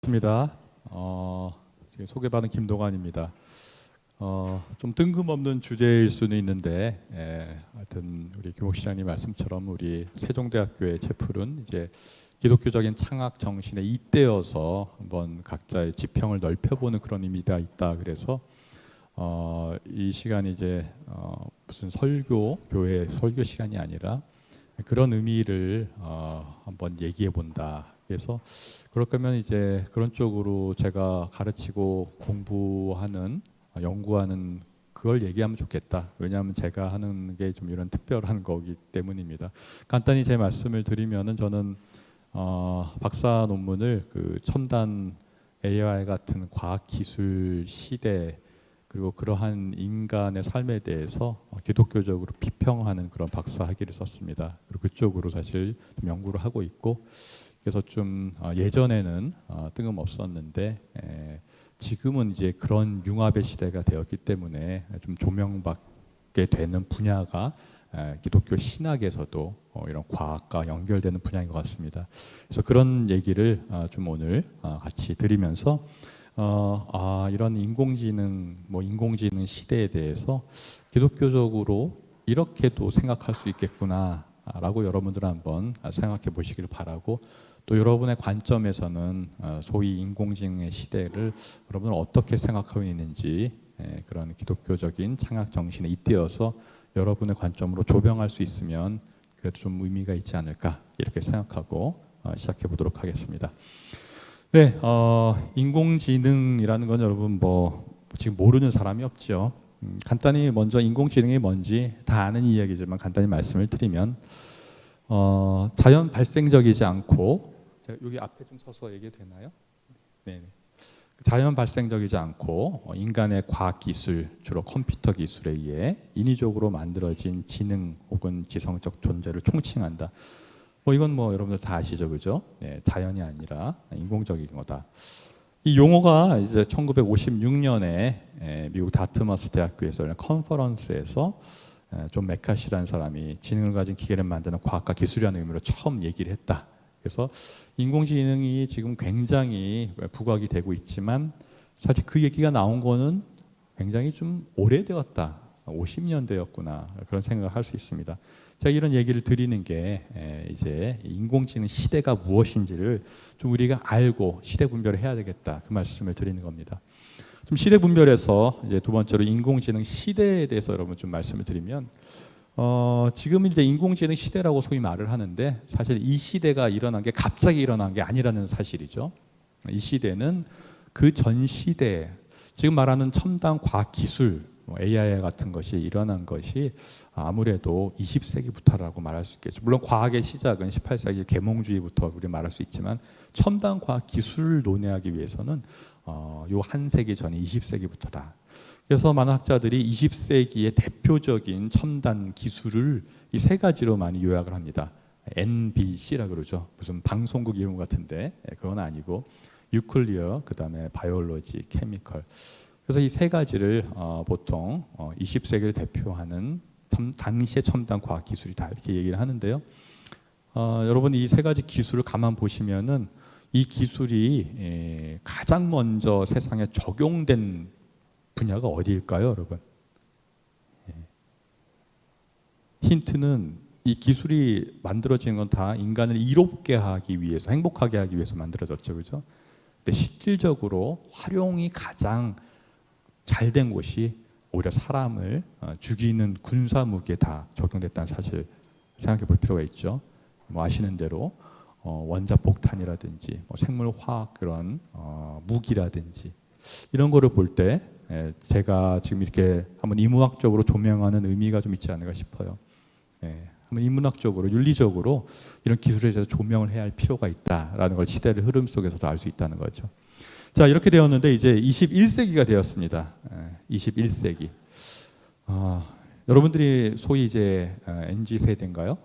반갑습니다. 소개받은 김동환입니다. 좀 뜬금없는 주제일 수는 있는데, 하여튼 우리 김옥 시장님 말씀처럼 우리 세종대학교의 채플은 이제 기독교적인 창학 정신에 잇대어서 한번 각자의 지평을 넓혀보는 그런 의미가 있다. 그래서 이 시간이 이제 무슨 교회 설교 시간이 아니라 그런 의미를 한번 얘기해 본다. 그래서 그럴 거면 이제 그런 쪽으로 제가 가르치고 공부하는 연구하는 그걸 얘기하면 좋겠다. 왜냐하면 제가 하는 게 좀 이런 특별한 거기 때문입니다. 간단히 제 말씀을 드리면은 저는 박사 논문을 그 첨단 AI 같은 과학 기술 시대 그리고 그러한 인간의 삶에 대해서 기독교적으로 비평하는 그런 박사 학위를 썼습니다. 그리고 그쪽으로 사실 좀 연구를 하고 있고, 그래서 좀 예전에는 뜬금없었는데 지금은 이제 그런 융합의 시대가 되었기 때문에 좀 조명받게 되는 분야가 기독교 신학에서도 이런 과학과 연결되는 분야인 것 같습니다. 그래서 그런 얘기를 좀 오늘 같이 드리면서 이런 인공지능 시대에 대해서 기독교적으로 이렇게도 생각할 수 있겠구나라고 여러분들은 한번 생각해 보시길 바라고, 또 여러분의 관점에서는 소위 인공지능의 시대를 여러분은 어떻게 생각하고 있는지 그런 기독교적인 창학 정신에 잇대어서 여러분의 관점으로 조명할 수 있으면 그래도 좀 의미가 있지 않을까 이렇게 생각하고 시작해 보도록 하겠습니다. 네, 인공지능이라는 건 여러분 지금 모르는 사람이 없죠. 간단히 먼저 인공지능이 뭔지 다 아는 이야기지만 간단히 말씀을 드리면 자연 발생적이지 않고, 제가 여기 앞에 좀 서서 얘기해도 되나요? 네. 자연 발생적이지 않고 인간의 과학 기술, 주로 컴퓨터 기술에 의해 인위적으로 만들어진 지능 혹은 지성적 존재를 총칭한다. 이건 여러분들 다 아시죠, 그죠? 네, 자연이 아니라 인공적인 거다. 이 용어가 이제 1956년에 미국 다트머스 대학교에서 열린 컨퍼런스에서 존 맥카시라는 사람이 지능을 가진 기계를 만드는 과학과 기술이라는 의미로 처음 얘기를 했다. 그래서 인공지능이 지금 굉장히 부각이 되고 있지만 사실 그 얘기가 나온 거는 굉장히 좀 오래되었다. 50년대였구나. 그런 생각을 할 수 있습니다. 제가 이런 얘기를 드리는 게 이제 인공지능 시대가 무엇인지를 좀 우리가 알고 시대 분별을 해야 되겠다. 그 말씀을 드리는 겁니다. 좀 시대 분별에서 이제 두 번째로 인공지능 시대에 대해서 여러분 좀 말씀을 드리면, 지금 이제 인공지능 시대라고 소위 말을 하는데 사실 이 시대가 일어난 게 갑자기 일어난 게 아니라는 사실이죠. 이 시대는 그 전 시대, 지금 말하는 첨단 과학 기술, AI 같은 것이 일어난 것이 아무래도 20세기부터라고 말할 수 있겠죠. 물론 과학의 시작은 18세기 계몽주의부터 우리 말할 수 있지만 첨단 과학 기술을 논의하기 위해서는 요 한 세기 전인 20세기부터다. 그래서 많은 학자들이 20세기의 대표적인 첨단 기술을 이 세 가지로 많이 요약을 합니다. NBC라 그러죠. 무슨 방송국 이름 같은데 그건 아니고 뉴클리어, 그다음에 바이올로지, 케미컬. 그래서 이 세 가지를 보통 20세기를 대표하는 당시의 첨단 과학 기술이다 이렇게 얘기를 하는데요. 여러분 이 세 가지 기술을 가만 보시면은 이 기술이 가장 먼저 세상에 적용된 분야가 어디일까요, 여러분? 힌트는 이 기술이 만들어지는 건 다 인간을 이롭게 하기 위해서, 행복하게 하기 위해서 만들어졌죠, 그죠? 근데 실질적으로 활용이 가장 잘 된 곳이 오히려 사람을 죽이는 군사 무기에 다 적용됐다는 사실 생각해 볼 필요가 있죠. 아시는 대로 원자 폭탄이라든지 생물화학 그런 무기라든지 이런 거를 볼 때 제가 지금 이렇게 한번 인문학적으로 조명하는 의미가 좀 있지 않을까 싶어요. 한번 인문학적으로 윤리적으로 이런 기술에 대해서 조명을 해야 할 필요가 있다라는 걸 시대의 흐름 속에서도 알 수 있다는 거죠. 자, 이렇게 되었는데 이제 21세기가 되었습니다. 21세기. 여러분들이 소위 이제 NG 세대인가요?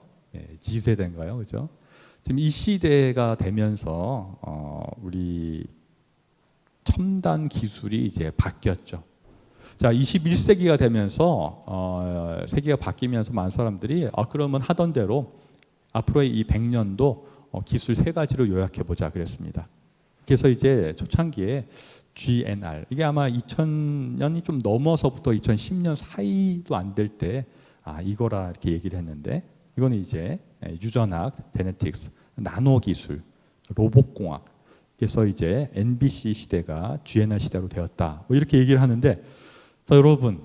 G 세대인가요, 그죠? 지금 이 시대가 되면서 우리 첨단 기술이 이제 바뀌었죠. 자, 21세기가 되면서 세계가 바뀌면서 많은 사람들이 그러면 하던 대로 앞으로의 이 100년도 기술 세 가지로 요약해 보자 그랬습니다. 그래서 이제 초창기에 GNR, 이게 아마 2000년이 좀 넘어서부터 2010년 사이도 안 될 때 이거라 이렇게 얘기를 했는데, 이거는 이제 유전학, 제네틱스, 나노 기술, 로봇공학, 그래서 이제 NBC 시대가 GNR 시대로 되었다, 뭐 이렇게 얘기를 하는데, 자, 여러분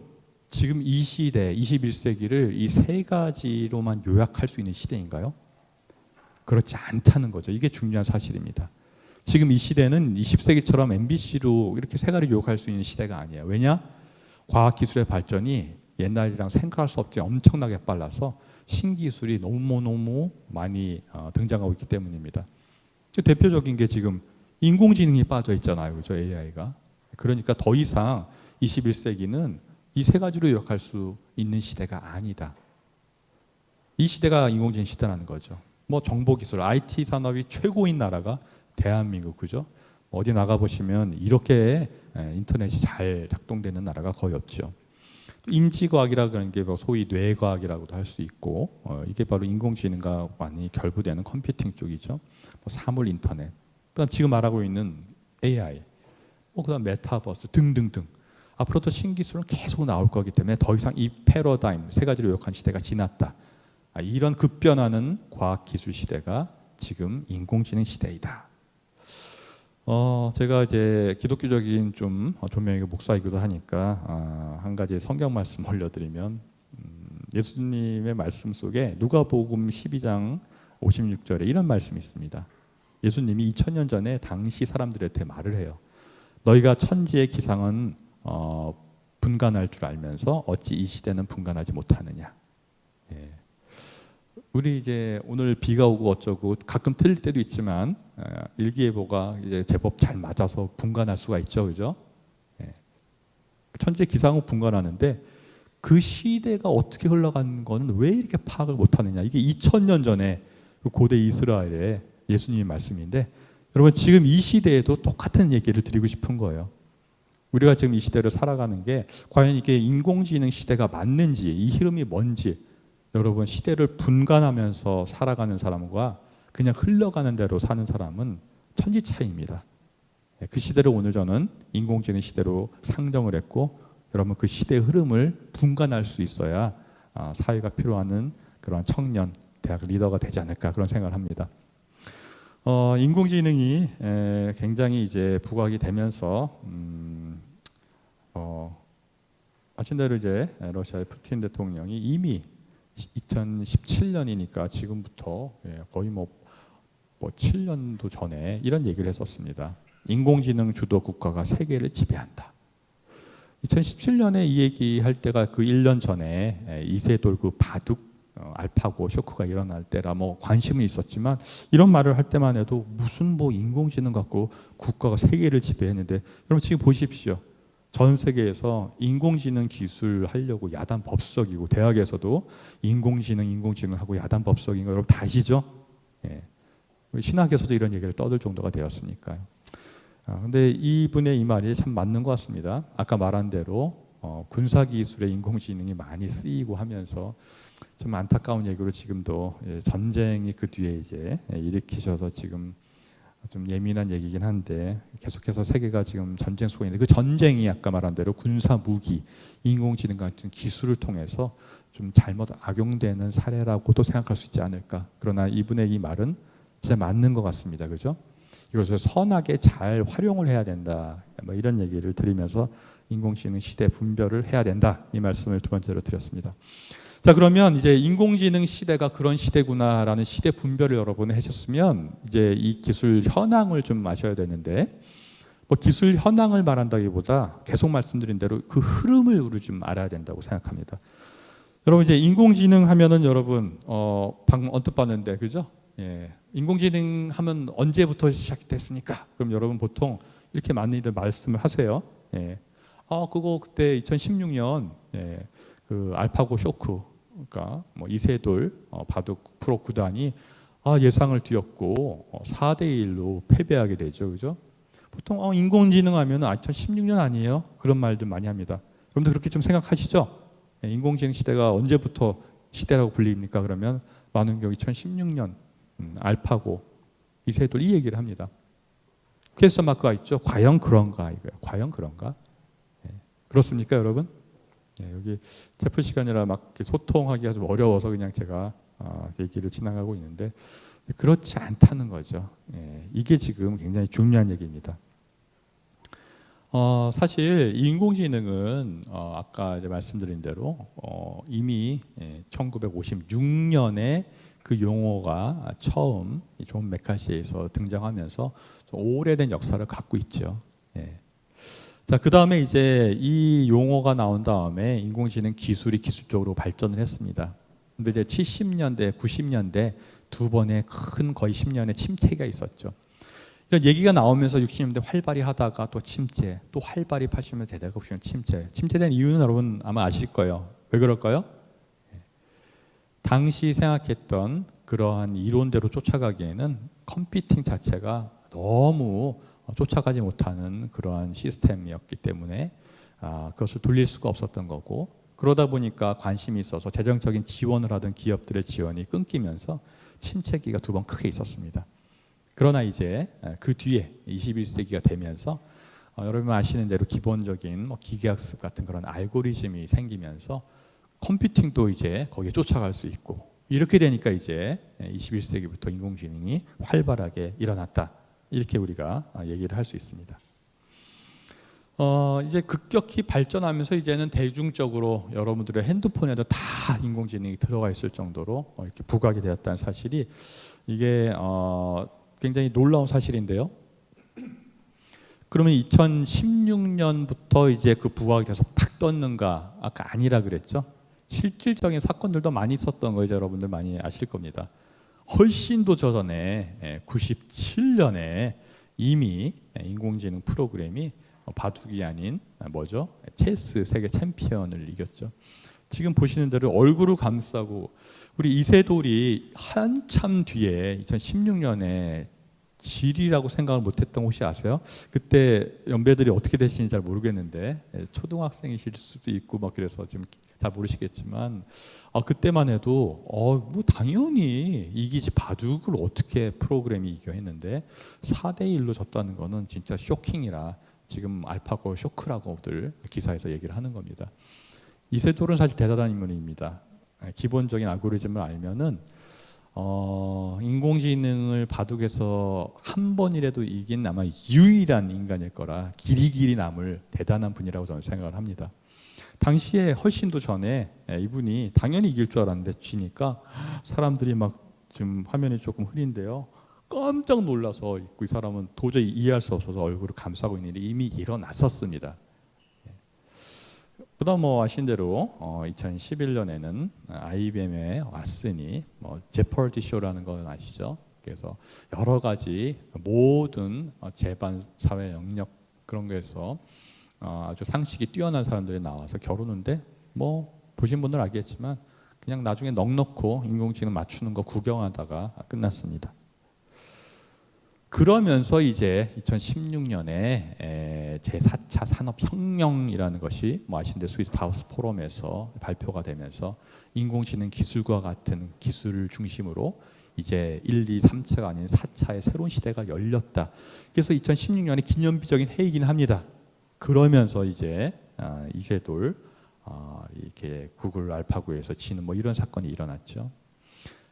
지금 이 시대 21세기를 이 세 가지로만 요약할 수 있는 시대인가요? 그렇지 않다는 거죠. 이게 중요한 사실입니다. 지금 이 시대는 20세기처럼 MBC로 이렇게 세 가지 요약할 수 있는 시대가 아니에요. 왜냐? 과학기술의 발전이 옛날이랑 생각할 수 없이 엄청나게 빨라서 신기술이 너무너무 많이 등장하고 있기 때문입니다. 대표적인 게 지금 인공지능이 빠져 있잖아요. 그죠? AI가. 그러니까 더 이상 21세기는 이 세 가지로 요약할 수 있는 시대가 아니다. 이 시대가 인공지능 시대라는 거죠. 뭐 정보기술, IT 산업이 최고인 나라가 대한민국, 그죠? 어디 나가보시면 이렇게 인터넷이 잘 작동되는 나라가 거의 없죠. 인지과학이라고 하는 게 소위 뇌과학이라고도 할 수 있고, 이게 바로 인공지능과 많이 결부되는 컴퓨팅 쪽이죠. 사물 인터넷, 그다음 지금 말하고 있는 AI, 그다음 메타버스 등등등. 앞으로도 신기술은 계속 나올 거기 때문에 더 이상 이 패러다임, 세 가지로 요약한 시대가 지났다. 이런 급변하는 과학기술 시대가 지금 인공지능 시대이다. 제가 이제 기독교적인 좀 조명의 목사이기도 하니까 한 가지 성경 말씀 올려드리면, 예수님의 말씀 속에 누가복음 12장 56절에 이런 말씀이 있습니다. 예수님이 2000년 전에 당시 사람들한테 말을 해요. 너희가 천지의 기상은 분간할 줄 알면서 어찌 이 시대는 분간하지 못하느냐. 예. 우리 이제 오늘 비가 오고 어쩌고 가끔 틀릴 때도 있지만 일기예보가 이제 제법 잘 맞아서 분간할 수가 있죠, 그죠? 예. 천재 기상은 분간하는데 그 시대가 어떻게 흘러간 거는 왜 이렇게 파악을 못하느냐? 이게 2000년 전에 고대 이스라엘의 예수님의 말씀인데, 여러분 지금 이 시대에도 똑같은 얘기를 드리고 싶은 거예요. 우리가 지금 이 시대를 살아가는 게 과연 이게 인공지능 시대가 맞는지, 이 흐름이 뭔지, 여러분 시대를 분간하면서 살아가는 사람과 그냥 흘러가는 대로 사는 사람은 천지 차이입니다. 그 시대를 오늘 저는 인공지능 시대로 상정을 했고, 여러분 그 시대의 흐름을 분간할 수 있어야 사회가 필요하는 그런 청년, 대학 리더가 되지 않을까, 그런 생각을 합니다. 인공지능이 굉장히 이제 부각이 되면서 아신 대로 이제 러시아의 푸틴 대통령이 이미 2017년이니까 지금부터 거의 뭐 7년도 전에 이런 얘기를 했었습니다. 인공지능 주도 국가가 세계를 지배한다. 2017년에 이 얘기할 때가 그 1년 전에 이세돌 그 바둑 알파고 쇼크가 일어날 때라 뭐 관심은 있었지만, 이런 말을 할 때만 해도 무슨 뭐 인공지능 갖고 국가가 세계를 지배했는데, 여러분 지금 보십시오. 전 세계에서 인공지능 기술 하려고 야단 법석이고, 대학에서도 인공지능 하고 야단 법석인 거 여러분 다 아시죠? 예. 신학에서도 이런 얘기를 떠들 정도가 되었으니까요. 근데 이분의 이 말이 참 맞는 것 같습니다. 아까 말한 대로 군사기술에 인공지능이 많이 쓰이고 하면서 좀 안타까운 얘기로 지금도 전쟁이 그 뒤에 이제 일으키셔서 지금 좀 예민한 얘기긴 한데, 계속해서 세계가 지금 전쟁 속에 있는데, 그 전쟁이 아까 말한 대로 군사 무기, 인공지능 같은 기술을 통해서 좀 잘못 악용되는 사례라고도 생각할 수 있지 않을까. 그러나 이분의 이 말은 진짜 맞는 것 같습니다. 그죠? 이것을 선하게 잘 활용을 해야 된다. 뭐 이런 얘기를 드리면서 인공지능 시대 분별을 해야 된다. 이 말씀을 두 번째로 드렸습니다. 자, 그러면 이제 인공지능 시대가 그런 시대구나라는 시대 분별을 여러분이 하셨으면, 이제 이 기술 현황을 좀 아셔야 되는데, 뭐 기술 현황을 말한다기보다 계속 말씀드린 대로 그 흐름을 우리 좀 알아야 된다고 생각합니다. 여러분 이제 인공지능 하면은 여러분 방금 언뜻 봤는데, 그죠? 예. 인공지능 하면 언제부터 시작됐습니까? 그럼 여러분 보통 이렇게 많이들 말씀을 하세요. 예. 그거 그때 2016년 그 알파고 쇼크, 그러니까 뭐 이세돌 바둑 프로 구단이 예상을 뒤엎고 4대 1로 패배하게 되죠, 그죠? 보통 인공지능 하면 2016년 아니에요? 그런 말들 많이 합니다. 여러분들 그렇게 좀 생각하시죠? 인공지능 시대가 언제부터 시대라고 불립니까? 그러면 만원경 2016년 알파고 이세돌 이 얘기를 합니다. 퀘스천 마크가 있죠. 과연 그런가 이거예요. 과연 그런가? 그렇습니까, 여러분? 여기 채플 시간이라 막 소통하기가 좀 어려워서 그냥 제가 얘기를 지나가고 있는데 그렇지 않다는 거죠. 이게 지금 굉장히 중요한 얘기입니다. 사실 인공지능은 아까 이제 말씀드린 대로 이미 1956년에 그 용어가 처음 존 맥카시에서 등장하면서 좀 오래된 역사를 갖고 있죠. 자, 그 다음에 이제 이 용어가 나온 다음에 인공지능 기술이 기술적으로 발전을 했습니다. 근데 이제 70년대, 90년대 두 번의 큰 거의 10년의 침체가 있었죠. 이런 얘기가 나오면서 60년대 활발히 하다가 또 침체, 또 활발히 80년대 대대가 90년 침체. 침체된 이유는 여러분 아마 아실 거예요. 왜 그럴까요? 당시 생각했던 그러한 이론대로 쫓아가기에는 컴퓨팅 자체가 너무 쫓아가지 못하는 그러한 시스템이었기 때문에 그것을 돌릴 수가 없었던 거고, 그러다 보니까 관심이 있어서 재정적인 지원을 하던 기업들의 지원이 끊기면서 침체기가 두 번 크게 있었습니다. 그러나 이제 그 뒤에 21세기가 되면서 여러분 아시는 대로 기본적인 기계학습 같은 그런 알고리즘이 생기면서 컴퓨팅도 이제 거기에 쫓아갈 수 있고, 이렇게 되니까 이제 21세기부터 인공지능이 활발하게 일어났다, 이렇게 우리가 얘기를 할 수 있습니다. 이제 급격히 발전하면서 이제는 대중적으로 여러분들의 핸드폰에도 다 인공지능이 들어가 있을 정도로 이렇게 부각이 되었다는 사실이 이게 굉장히 놀라운 사실인데요. 그러면 2016년부터 이제 그 부각이 돼서 팍 떴는가? 아까 아니라 그랬죠. 실질적인 사건들도 많이 있었던 거 이제 여러분들 많이 아실 겁니다. 훨씬 더 전에 97년에 이미 인공지능 프로그램이 바둑이 아닌 뭐죠? 체스 세계 챔피언을 이겼죠. 지금 보시는 대로 얼굴을 감싸고, 우리 이세돌이 한참 뒤에 2016년에 질이라고 생각을 못했던 혹시 아세요? 그때 연배들이 어떻게 되시는지 잘 모르겠는데 초등학생이실 수도 있고 막 그래서 지금 잘 모르시겠지만 그때만 해도 뭐 당연히 이기지, 바둑을 어떻게 프로그램이 이겨 했는데 4대1로 졌다는 거는 진짜 쇼킹이라 지금 알파고 쇼크라고들 기사에서 얘기를 하는 겁니다. 이세돌은 사실 대단한 인물입니다. 기본적인 알고리즘을 알면은 인공지능을 바둑에서 한 번이라도 이긴 아마 유일한 인간일 거라 길이 남을 대단한 분이라고 저는 생각을 합니다. 당시에 훨씬 더 전에 이분이 당연히 이길 줄 알았는데 지니까 사람들이 막, 지금 화면이 조금 흐린데요, 깜짝 놀라서 있고, 이 사람은 도저히 이해할 수 없어서 얼굴을 감싸고 있는 일이 이미 일어났었습니다. 그다음 뭐 아신 대로 2011년에는 IBM에 왔으니 제퍼디 쇼라는 건 아시죠? 그래서 여러 가지 모든 재반 사회 영역 그런 거에서 아주 상식이 뛰어난 사람들이 나와서 겨루는데, 뭐 보신 분들 알겠지만 그냥 나중에 넋놓고 인공지능 맞추는 거 구경하다가 끝났습니다. 그러면서 이제 2016년에 제4차 산업혁명이라는 것이 뭐 아시는 대로 스위스 다우스 포럼에서 발표가 되면서 인공지능 기술과 같은 기술을 중심으로 이제 1, 2, 3차가 아닌 4차의 새로운 시대가 열렸다. 그래서 2016년에 기념비적인 해이긴 합니다. 그러면서 이제 이세돌 이렇게 구글 알파고에서 지는 뭐 이런 사건이 일어났죠.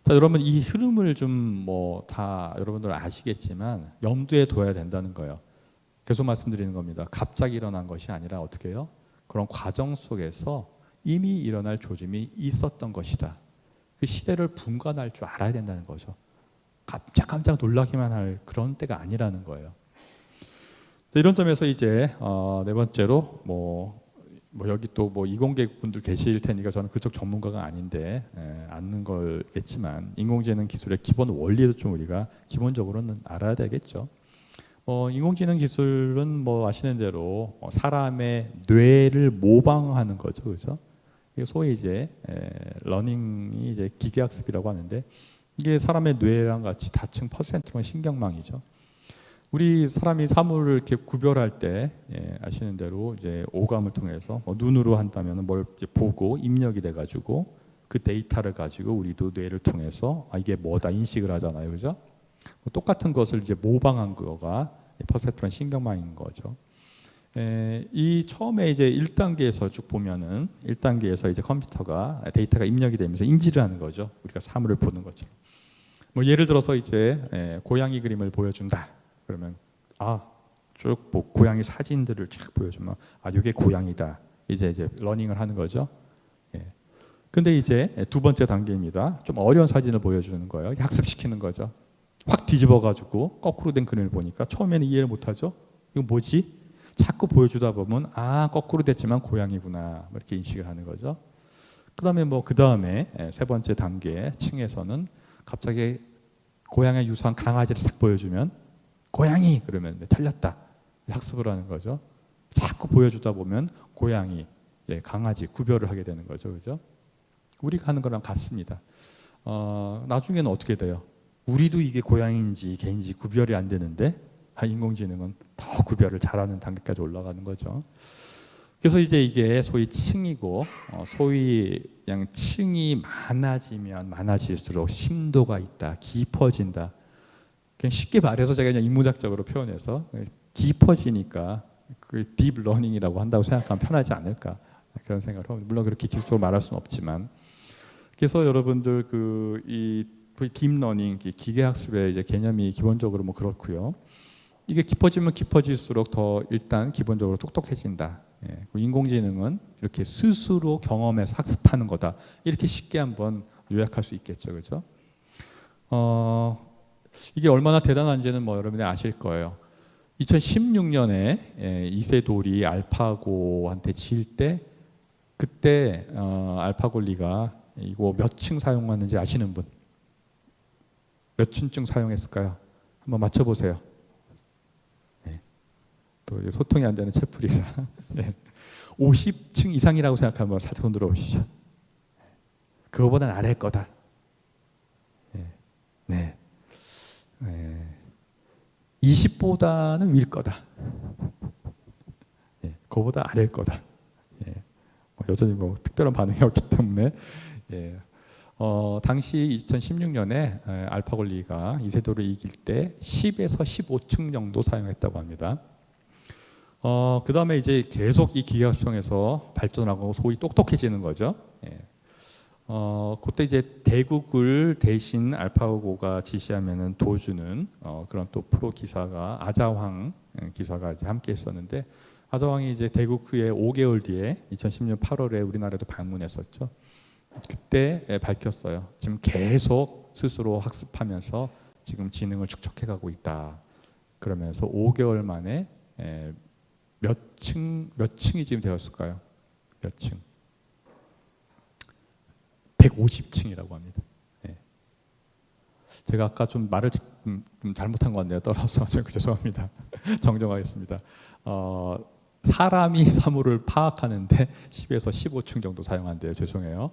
자, 여러분 이 흐름을 좀 뭐 다 여러분들 아시겠지만 염두에 둬야 된다는 거예요. 계속 말씀드리는 겁니다. 갑자기 일어난 것이 아니라 어떻게 해요? 그런 과정 속에서 이미 일어날 조짐이 있었던 것이다. 그 시대를 분간할 줄 알아야 된다는 거죠. 깜짝 놀라기만 할 그런 때가 아니라는 거예요. 이런 점에서 이제 네 번째로 뭐 여기 또 뭐 이공계획 분들 계실 테니까 저는 그쪽 전문가가 아닌데 아는 걸겠지만 인공지능 기술의 기본 원리도 좀 우리가 기본적으로는 알아야 되겠죠. 인공지능 기술은 뭐 아시는 대로 사람의 뇌를 모방하는 거죠, 그렇죠? 이게 소위 이제 러닝이 이제 기계학습이라고 하는데, 이게 사람의 뇌랑 같이 다층 퍼센트로 신경망이죠. 우리 사람이 사물을 이렇게 구별할 때 아시는 대로 이제 오감을 통해서 눈으로 한다면 뭘 이제 보고 입력이 돼가지고 그 데이터를 가지고 우리도 뇌를 통해서 이게 뭐다 인식을 하잖아요, 그죠? 똑같은 것을 이제 모방한 거가 퍼셉트론 신경망인 거죠. 이 처음에 이제 1단계에서 쭉 보면은 1단계에서 이제 컴퓨터가 데이터가 입력이 되면서 인지를 하는 거죠. 우리가 사물을 보는 것처럼. 뭐 예를 들어서 이제 고양이 그림을 보여준다. 그러면 쭉 고양이 사진들을 쫙 보여주면 이게 고양이다. 이제 러닝을 하는 거죠. 근데 이제 두 번째 단계입니다. 좀 어려운 사진을 보여주는 거예요. 학습시키는 거죠. 확 뒤집어가지고 거꾸로 된 그림을 보니까 처음에는 이해를 못하죠. 이거 뭐지? 자꾸 보여주다 보면 거꾸로 됐지만 고양이구나 이렇게 인식을 하는 거죠. 그다음에 세 번째 단계 층에서는 갑자기 고양이에 유사한 강아지를 싹 보여주면 고양이 그러면 틀렸다 학습을 하는 거죠. 자꾸 보여주다 보면 고양이, 강아지 구별을 하게 되는 거죠, 그죠? 우리가 하는 거랑 같습니다. 나중에는 어떻게 돼요? 우리도 이게 고양이인지 개인지 구별이 안 되는데 인공지능은 더 구별을 잘하는 단계까지 올라가는 거죠. 그래서 이제 이게 소위 층이고 소위 그냥 층이 많아지면 많아질수록 심도가 있다, 깊어진다. 그냥 쉽게 말해서 제가 그냥 인문학적으로 표현해서 깊어지니까 그 딥러닝이라고 한다고 생각하면 편하지 않을까 그런 생각을 합니다. 물론 그렇게 기술적으로 말할 수는 없지만 그래서 여러분들 이 딥러닝 기계학습의 이제 개념이 기본적으로 그렇고요. 이게 깊어지면 깊어질수록 더 일단 기본적으로 똑똑해진다. 인공지능은 이렇게 스스로 경험해서 학습하는 거다. 이렇게 쉽게 한번 요약할 수 있겠죠, 그죠? 이게 얼마나 대단한지는 여러분이 아실 거예요. 2016년에 이세돌이 알파고한테 질 때 그때 알파고리가 이거 몇 층 사용하는지 아시는 분? 몇 층쯤 사용했을까요? 한번 맞춰보세요. 또 소통이 안 되는 채플이라 50층 이상이라고 생각하면 살짝 손 들어보시죠. 그거보다는 아래일 거다. 네. 20보다는 위일 거다. 그거보다 아래일 거다. 여전히 특별한 반응이 없기 때문에 당시 2016년에 알파고리가 이세돌을 이길 때 10에서 15층 정도 사용했다고 합니다. 그 다음에 이제 계속 이 기계학습에서 발전하고 소위 똑똑해지는 거죠. 그때 이제 대국을 대신 알파고가 지시하면은 도주는 그런 또 프로 기사가 아자황 기사가 이제 함께 있었는데 아자황이 이제 대국 후에 5개월 뒤에 2010년 8월에 우리나라에도 방문했었죠. 그때 밝혔어요. 지금 계속 스스로 학습하면서 지금 지능을 축적해가고 있다. 그러면서 5개월 만에 몇 층이 지금 되었을까요? 몇 층? 150층이라고 합니다. 제가 아까 좀 말을 좀 잘못한 것 같네요. 떨어서 죄송합니다. 정정하겠습니다. 사람이 사물을 파악하는데 10에서 15층 정도 사용한대요. 죄송해요.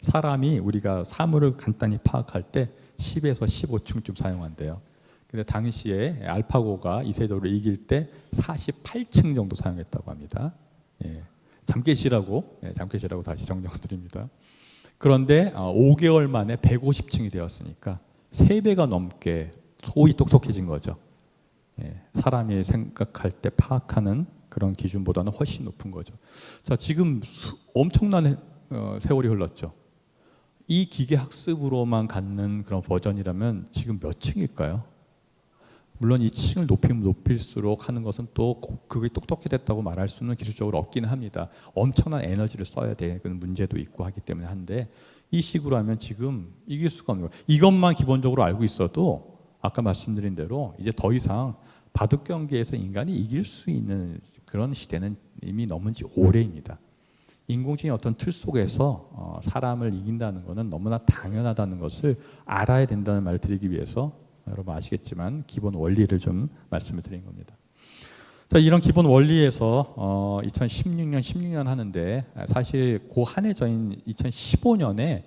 사람이 우리가 사물을 간단히 파악할 때 10에서 15층쯤 사용한대요. 근데 당시에 알파고가 이세돌을 이길 때 48층 정도 사용했다고 합니다. 잠깨시라고 다시 정정드립니다. 그런데 5개월 만에 150층이 되었으니까 3배가 넘게 소위 똑똑해진 거죠. 사람이 생각할 때 파악하는 그런 기준보다는 훨씬 높은 거죠. 자, 지금 엄청난 세월이 흘렀죠. 이 기계 학습으로만 갖는 그런 버전이라면 지금 몇 층일까요? 물론 이 층을 높이면 높일수록 하는 것은 또 그게 똑똑해졌다고 말할 수는 기술적으로 없기는 합니다. 엄청난 에너지를 써야 되는 문제도 있고 하기 때문에 한데 이 식으로 하면 지금 이길 수가 없는 거예요. 이것만 기본적으로 알고 있어도 아까 말씀드린 대로 이제 더 이상 바둑 경기에서 인간이 이길 수 있는 그런 시대는 이미 넘은 지 오래입니다. 인공지능의 어떤 틀 속에서 사람을 이긴다는 것은 너무나 당연하다는 것을 알아야 된다는 말을 드리기 위해서 여러분 아시겠지만 기본 원리를 좀 말씀을 드린 겁니다. 자, 이런 기본 원리에서 2016년 하는데 사실 그 한 해 전인 2015년에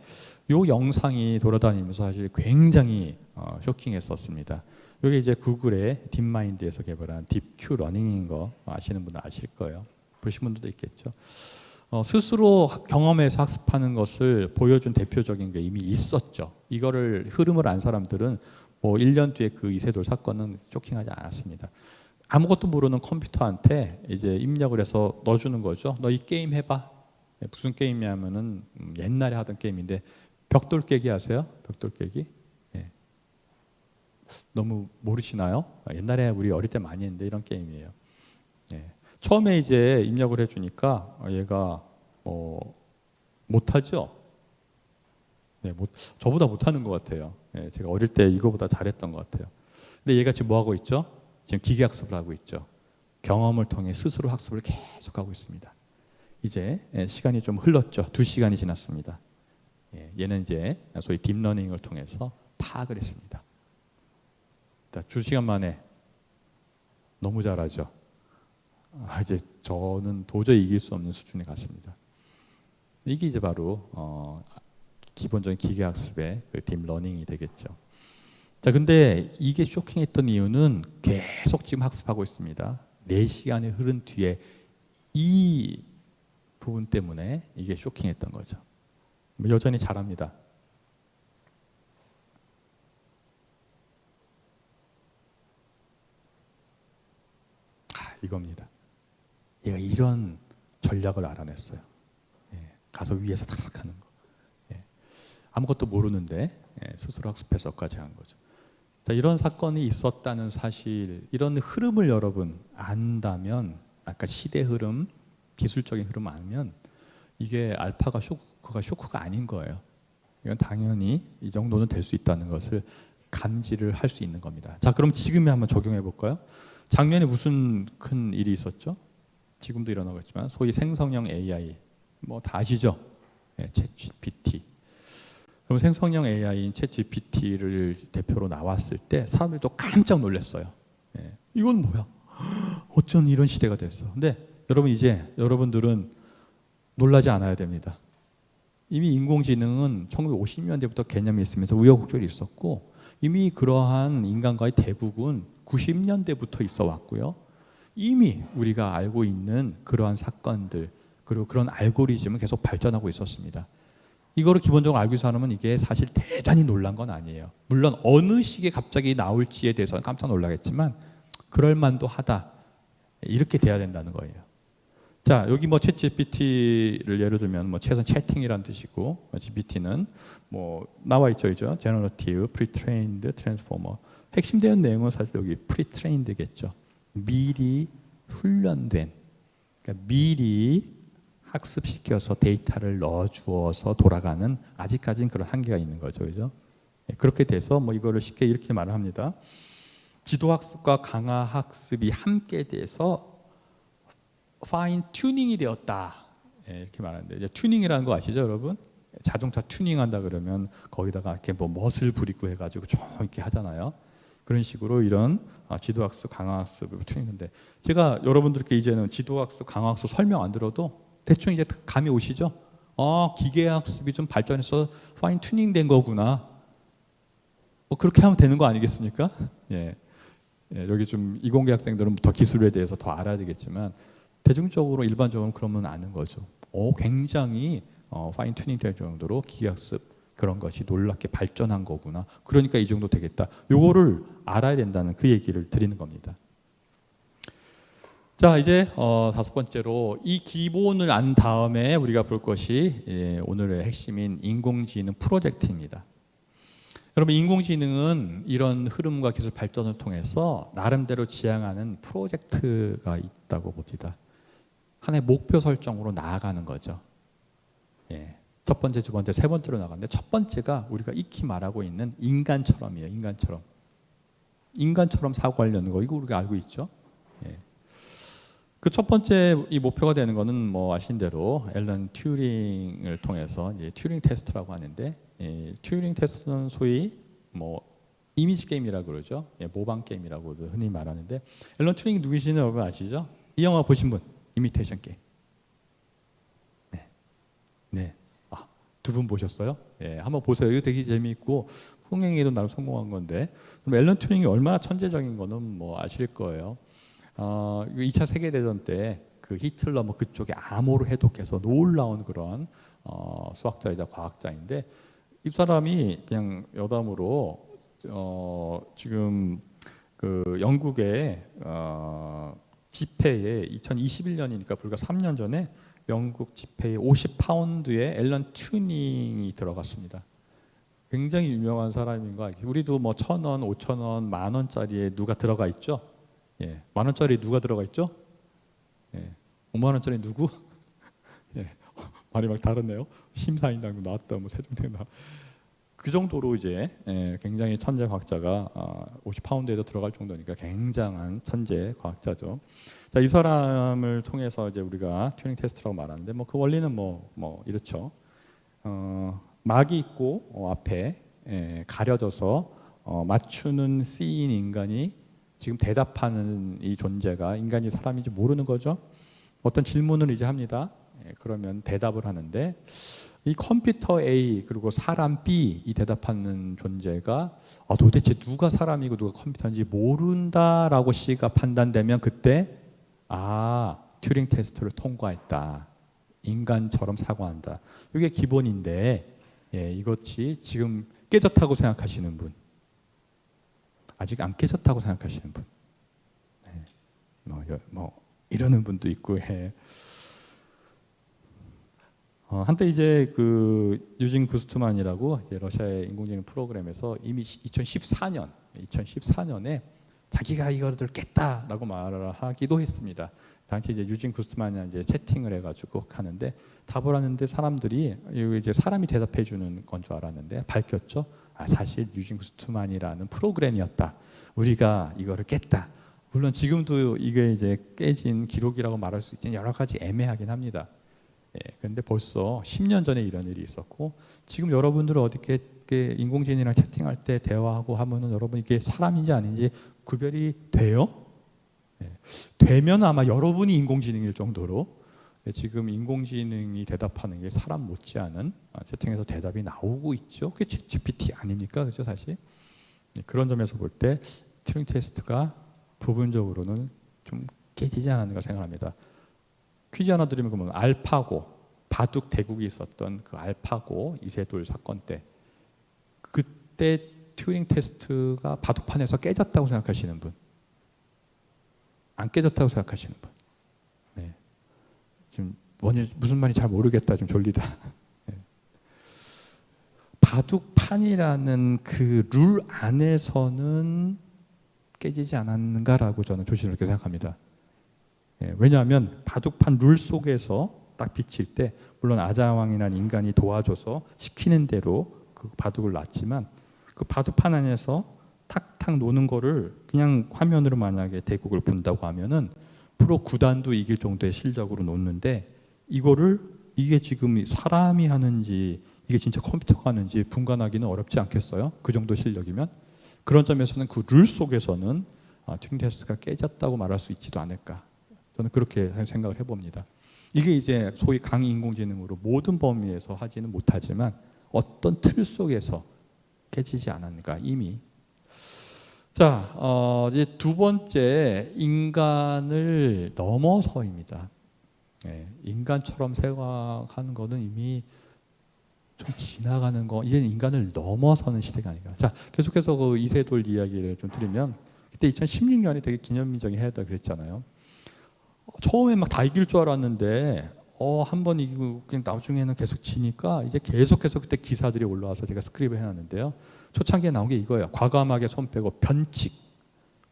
요 영상이 돌아다니면서 사실 굉장히 쇼킹했었습니다. 이게 이제 구글의 딥마인드에서 개발한 딥큐 러닝인 거 아시는 분은 아실 거예요. 보신 분들도 있겠죠. 스스로 경험해서 학습하는 것을 보여준 대표적인 게 이미 있었죠. 이거를 흐름을 안 사람들은 뭐 1년 뒤에 그 이세돌 사건은 쇼킹하지 않았습니다. 아무것도 모르는 컴퓨터한테 이제 입력을 해서 넣어주는 거죠. 너 이 게임 해봐. 무슨 게임이냐면은 옛날에 하던 게임인데 벽돌 깨기 아세요? 벽돌 깨기? 예. 너무 모르시나요? 옛날에 우리 어릴 때 많이 했는데 이런 게임이에요. 예. 처음에 이제 입력을 해주니까 얘가 못하죠. 네, 저보다 못하는 것 같아요. 예, 제가 어릴 때 이거보다 잘했던 것 같아요. 근데 얘가 지금 뭐 하고 있죠? 지금 기계학습을 하고 있죠. 경험을 통해 스스로 학습을 계속하고 있습니다. 이제 시간이 좀 흘렀죠. 2시간이 지났습니다. 얘는 이제 소위 딥러닝을 통해서 파악을 했습니다. 2시간 만에 너무 잘하죠. 이제 저는 도저히 이길 수 없는 수준에 갔습니다. 이게 이제 바로 기본적인 기계학습의 그 딥러닝이 되겠죠. 자, 근데 이게 쇼킹했던 이유는 계속 지금 학습하고 있습니다. 4시간이 흐른 뒤에 이 부분 때문에 이게 쇼킹했던 거죠. 여전히 잘합니다. 이겁니다. 얘가 이런 전략을 알아냈어요. 가서 위에서 탁 하는 거. 아무것도 모르는데 스스로 학습해서까지 한 거죠. 자, 이런 사건이 있었다는 사실, 이런 흐름을 여러분 안다면, 아까 시대 흐름, 기술적인 흐름 알면 이게 알파가 쇼크가 아닌 거예요. 이건 당연히 이 정도는 될 수 있다는 것을 감지를 할 수 있는 겁니다. 자, 그럼 지금에 한번 적용해 볼까요? 작년에 무슨 큰 일이 있었죠? 지금도 일어나고 있지만 소위 생성형 AI, 뭐 다 아시죠? 챗GPT. 그럼 생성형 AI인 챗GPT를 대표로 나왔을 때 사람들도 깜짝 놀랐어요. 이건 뭐야? 어쩐 이런 시대가 됐어. 근데 여러분, 이제 여러분들은 놀라지 않아야 됩니다. 이미 인공지능은 1950년대부터 개념이 있으면서 우여곡절이 있었고, 이미 그러한 인간과의 대국은 90년대부터 있어 왔고요. 이미 우리가 알고 있는 그러한 사건들, 그리고 그런 알고리즘은 계속 발전하고 있었습니다. 이거를 기본적으로 알고 있는 사람은 이게 사실 대단히 놀란 건 아니에요. 물론 어느 시기에 갑자기 나올지에 대해서는 깜짝 놀라겠지만 그럴 만도 하다, 이렇게 돼야 된다는 거예요. 자, 여기 뭐 챗GPT를 예를 들면 뭐 최선 채팅이란 뜻이고, GPT는 뭐 나와 있죠, 이죠? Generative, Pre-trained, Transformer. 핵심되는 내용은 사실 여기 Pre-trained겠죠. 미리 훈련된, 그러니까 미리 학습시켜서 데이터를 넣어주어서 돌아가는, 아직까지는 그런 한계가 있는 거죠, 그죠? 그렇게 돼서 뭐 이거를 쉽게 이렇게 말을 합니다. 지도학습과 강화학습이 함께 돼서 파인 튜닝이 되었다, 이렇게 말하는데, 이제 튜닝이라는 거 아시죠, 여러분? 자동차 튜닝한다 그러면 거기다가 이렇게 뭐 멋을 부리고 해가지고 좀 이렇게 하잖아요. 그런 식으로 이런 지도학습, 강화학습을 튜닝인데, 제가 여러분들께 이제는 지도학습, 강화학습 설명 안 들어도 대충 이제 감이 오시죠? 기계학습이 좀 발전해서 파인 튜닝된 거구나. 뭐 그렇게 하면 되는 거 아니겠습니까? 여기 좀 이공계 학생들은 더 기술에 대해서 더 알아야 되겠지만, 대중적으로 일반적으로 그러면 아는 거죠. 굉장히 파인 튜닝 될 정도로 기계학습 그런 것이 놀랍게 발전한 거구나. 그러니까 이 정도 되겠다. 요거를 알아야 된다는 그 얘기를 드리는 겁니다. 자, 이제 5번째로 이 기본을 안 다음에 우리가 볼 것이 오늘의 핵심인 인공지능 프로젝트입니다. 여러분, 인공지능은 이런 흐름과 기술 발전을 통해서 나름대로 지향하는 프로젝트가 있다고 봅니다. 하나의 목표 설정으로 나아가는 거죠. 첫 번째, 두 번째, 세 번째로 나가는데, 첫 번째가 우리가 익히 말하고 있는 인간처럼이에요. 인간처럼 사고하려는 거, 이거 우리가 알고 있죠. 그 첫 번째 이 목표가 되는 거는 뭐 아신 대로 앨런 튜링을 통해서 이제 튜링 테스트라고 하는데, 튜링 테스트는 소위 뭐 이미지 게임이라고 그러죠. 모방 게임이라고도 흔히 말하는데, 앨런 튜링이 누구신지 여러분 아시죠? 이 영화 보신 분, 이미테이션 게임. 네. 두 분 보셨어요? 예, 한번 보세요. 이거 되게 재미있고 흥행에도 나름 성공한 건데. 그럼 앨런 튜링이 얼마나 천재적인 거는 뭐 아실 거예요. 2차 세계대전 때 그 히틀러 뭐 그쪽에 암호를 해독해서 놀라운 그런 수학자이자 과학자인데, 이 사람이 그냥 여담으로 지금 그 영국의 지폐에 2021년이니까 불과 3년 전에 영국 지폐에 50파운드의 앨런 튜링이 들어갔습니다. 굉장히 유명한 사람인가. 우리도 뭐 1,000원, 5,000원, 10,000원짜리에 누가 들어가 있죠? 예, 10,000원짜리 누가 들어가 있죠? 예, 50,000원짜리 누구? 예, 말이 막 다르네요. 심사인당도 나왔다, 뭐 세종대왕 나. 그 정도로 이제 굉장히 천재 과학자가 50파운드에도 들어갈 정도니까 굉장한 천재 과학자죠. 자, 이 사람을 통해서 이제 우리가 튜링 테스트라고 말하는데, 뭐 그 원리는 뭐 이렇죠. 막이 있고 앞에 가려져서 맞추는 C인 인간이 지금 대답하는 이 존재가 인간이 사람인지 모르는 거죠. 어떤 질문을 이제 합니다. 그러면 대답을 하는데, 이 컴퓨터 A 그리고 사람 B 이 대답하는 존재가 도대체 누가 사람이고 누가 컴퓨터인지 모른다라고 C가 판단되면 그때 튜링 테스트를 통과했다. 인간처럼 사고한다. 이게 기본인데, 이것이 지금 깨졌다고 생각하시는 분, 아직 안 깨졌다고 생각하시는 분, 뭐 이러는 분도 있고 해. 한때 이제 그 유진 구스트만이라고 이제 러시아의 인공지능 프로그램에서 이미 2014년에 자기가 이거를 깼다라고 말을 하기도 했습니다. 당시 이제 유진 구스트만이 이제 채팅을 해가지고 하는데, 답을 하는데 사람들이 이제 사람이 대답해 주는 건 줄 알았는데 밝혔죠. 사실 유진 구스트만이라는 프로그램이었다. 우리가 이거를 깼다. 물론 지금도 이게 이제 깨진 기록이라고 말할 수 있지만 여러 가지 애매하긴 합니다. 그런데 벌써 10년 전에 이런 일이 있었고, 지금 여러분들은 어떻게 인공지능이랑 채팅할 때 대화하고 하면은 여러분 이게 사람인지 아닌지 구별이 돼요? 되면 아마 여러분이 인공지능일 정도로 지금 인공지능이 대답하는 게 사람 못지않은 채팅에서 대답이 나오고 있죠. 그게 GPT 아닙니까? 그죠, 사실? 그런 점에서 볼 때 튜링 테스트가 부분적으로는 좀 깨지지 않았는가 생각합니다. 퀴즈 하나 드리면, 그러면 알파고, 바둑 대국이 있었던 그 알파고 이세돌 사건 때, 그때 튜링 테스트가 바둑판에서 깨졌다고 생각하시는 분, 안 깨졌다고 생각하시는 분, 지금 무슨 말인지 잘 모르겠다, 좀 졸리다. 바둑판이라는 그 룰 안에서는 깨지지 않았는가라고 저는 조심스럽게 생각합니다. 왜냐하면 바둑판 룰 속에서 딱 비칠 때, 물론 아자왕이라는 인간이 도와줘서 시키는 대로 그 바둑을 놨지만, 그 바둑판 안에서 탁탁 노는 거를 그냥 화면으로 만약에 대국을 본다고 하면은 프로 9단도 이길 정도의 실력으로 놓는데, 이게 지금 사람이 하는지 이게 진짜 컴퓨터가 하는지 분간하기는 어렵지 않겠어요? 그 정도 실력이면. 그런 점에서는 그 룰 속에서는 튜링 테스트가 깨졌다고 말할 수 있지도 않을까, 저는 그렇게 생각을 해봅니다. 이게 이제 소위 강인공지능으로 모든 범위에서 하지는 못하지만 어떤 틀 속에서 깨지지 않았는가 이미. 자, 이제 두 번째, 인간을 넘어서입니다. 인간처럼 생각하는 거는 이미 좀 지나가는 거, 이제 인간을 넘어서는 시대가 아닌가. 자, 계속해서 그 이세돌 이야기를 좀 드리면, 그때 2016년이 되게 기념비적인 해다 그랬잖아요. 처음에 막 다 이길 줄 알았는데 한번 이기고 그냥 나중에는 계속 지니까 이제 계속해서 그때 기사들이 올라와서 제가 스크립을 해놨는데요. 초창기에 나온 게 이거예요. 과감하게 손 빼고 변칙.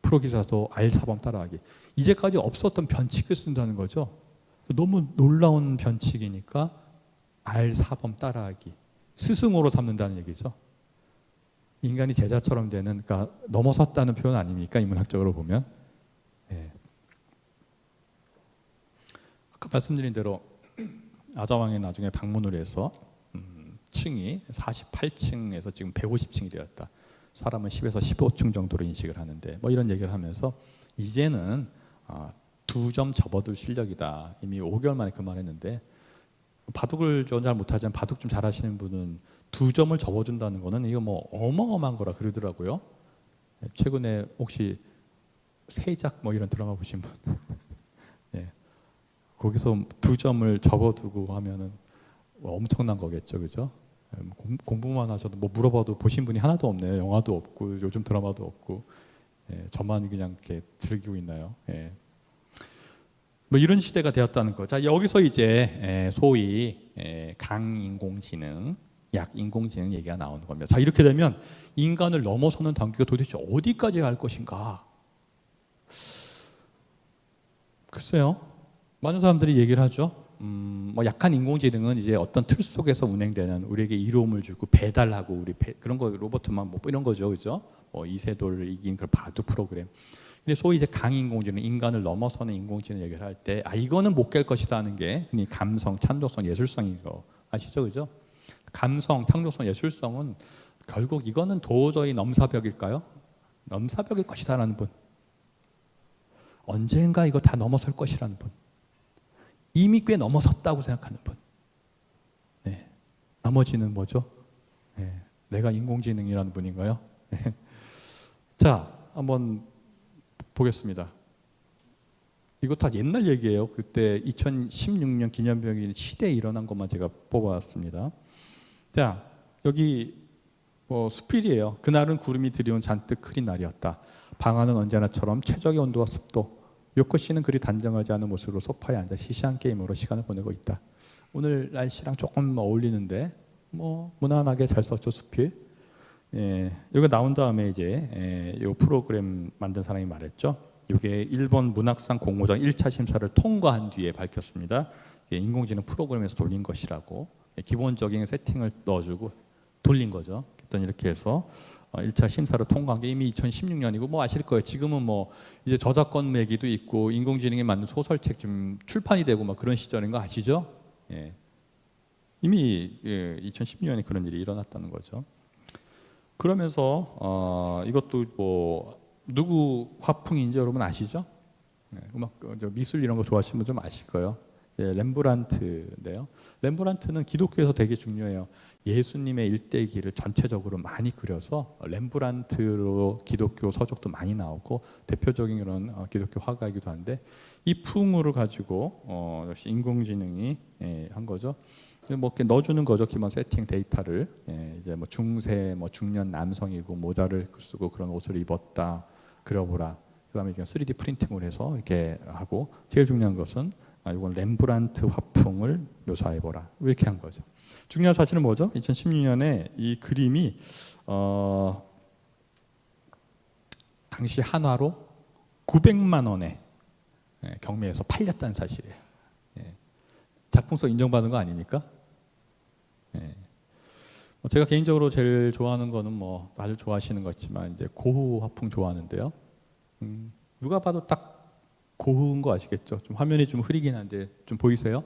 프로기사서 알사범 따라하기. 이제까지 없었던 변칙을 쓴다는 거죠. 너무 놀라운 변칙이니까 알사범 따라하기. 스승으로 삼는다는 얘기죠. 인간이 제자처럼 되는, 그러니까 넘어섰다는 표현 아닙니까? 인문학적으로 보면. 아까 말씀드린 대로 아자왕이 나중에 방문을 해서 층이 48층에서 지금 150층이 되었다. 사람은 10에서 15층 정도로 인식을 하는데, 뭐 이런 얘기를 하면서 이제는 2점 접어들 실력이다. 이미 5개월 만에 그 말했는데, 바둑을 잘 못하지만 바둑 좀 잘하시는 분은 2점을 접어준다는 거는 이거 뭐 어마어마한 거라 그러더라고요. 최근에 혹시 세작 뭐 이런 드라마 보신 분? 예, 거기서 2점을 접어두고 하면은 뭐 엄청난 거겠죠, 그죠? 공부만 하셔도 뭐 물어봐도 보신 분이 하나도 없네요. 영화도 없고 요즘 드라마도 없고, 저만 그냥 이렇게 즐기고 있나요? 예. 뭐 이런 시대가 되었다는 거. 자, 여기서 이제 소위 강인공지능, 약인공지능 얘기가 나오는 겁니다. 자, 이렇게 되면 인간을 넘어서는 단계가 도대체 어디까지 갈 것인가? 글쎄요. 많은 사람들이 얘기를 하죠. 뭐 약한 인공지능은 이제 어떤 틀 속에서 운행되는, 우리에게 이로움을 주고 배달하고 그런 거 로봇만 뭐 이런 거죠, 그죠? 이세돌을 이긴 그 바둑 프로그램. 근데 소위 이제 강인공지능, 인간을 넘어서는 인공지능 얘기를 할 때, 이거는 못 깰 것이다 하는 게 흔히 감성, 창조성, 예술성인 거 아시죠, 그죠? 감성, 창조성, 예술성은 결국 이거는 도저히 넘사벽일까요? 넘사벽일 것이다라는 분, 언젠가 이거 다 넘어설 것이라는 분, 이미 꽤 넘어섰다고 생각하는 분. 네. 나머지는 뭐죠? 네. 내가 인공지능이라는 분인가요? 네. 자, 한번 보겠습니다. 이거 다 옛날 얘기예요. 그때 2016년 기념병일 시대에 일어난 것만 제가 뽑아왔습니다. 자, 여기 수필이에요. 그날은 구름이 들이온 잔뜩 흐린 날이었다. 방 안은 언제나처럼 최적의 온도와 습도. 요코 씨는 그리 단정하지 않은 모습으로 소파에 앉아 시시한 게임으로 시간을 보내고 있다. 오늘 날씨랑 조금 어울리는데 뭐 무난하게 잘 썼죠, 수필. 여기 나온 다음에 이제 이 프로그램 만든 사람이 말했죠. 이게 일본 문학상 공모전 1차 심사를 통과한 뒤에 밝혔습니다. 인공지능 프로그램에서 돌린 것이라고. 기본적인 세팅을 넣어주고 돌린 거죠. 일단 이렇게 해서 1차 심사를 통과한 게 이미 2016년이고 뭐 아실 거예요. 지금은 뭐 이제 저작권 매기도 있고 인공지능이 만든 소설책 좀 출판이 되고 막 그런 시절인 거 아시죠? 예. 이미 2016년에 그런 일이 일어났다는 거죠. 그러면서 이것도 뭐 누구 화풍인지 여러분 아시죠? 음악, 미술 이런 거 좋아하시는 분 좀 아실 거예요. 렘브란트인데요. 렘브란트는 기독교에서 되게 중요해요. 예수님의 일대기를 전체적으로 많이 그려서 렘브란트로 기독교 서적도 많이 나오고 대표적인 그런 기독교 화가이기도 한데 이 풍을 가지고 역시 인공지능이 한 거죠. 뭐 이렇게 넣어주는 거죠. 기본 세팅 데이터를. 이제 뭐 중세, 뭐 중년 남성이고 모자를 쓰고 그런 옷을 입었다. 그려보라. 그다음에 3D 프린팅을 해서 이렇게 하고 제일 중요한 것은 이건 렘브란트 화풍을 묘사해보라. 이렇게 한 거죠. 중요한 사실은 뭐죠? 2016년에 이 그림이 당시 한화로 900만 원에 경매에서 팔렸다는 사실이에요. 작품성 인정받은 거 아닙니까? 제가 개인적으로 제일 좋아하는 거는 뭐 다들 좋아하시는 것지만 이제 고흐 화풍 좋아하는데요. 누가 봐도 딱 고흐인 거 아시겠죠? 좀 화면이 좀 흐리긴 한데 좀 보이세요?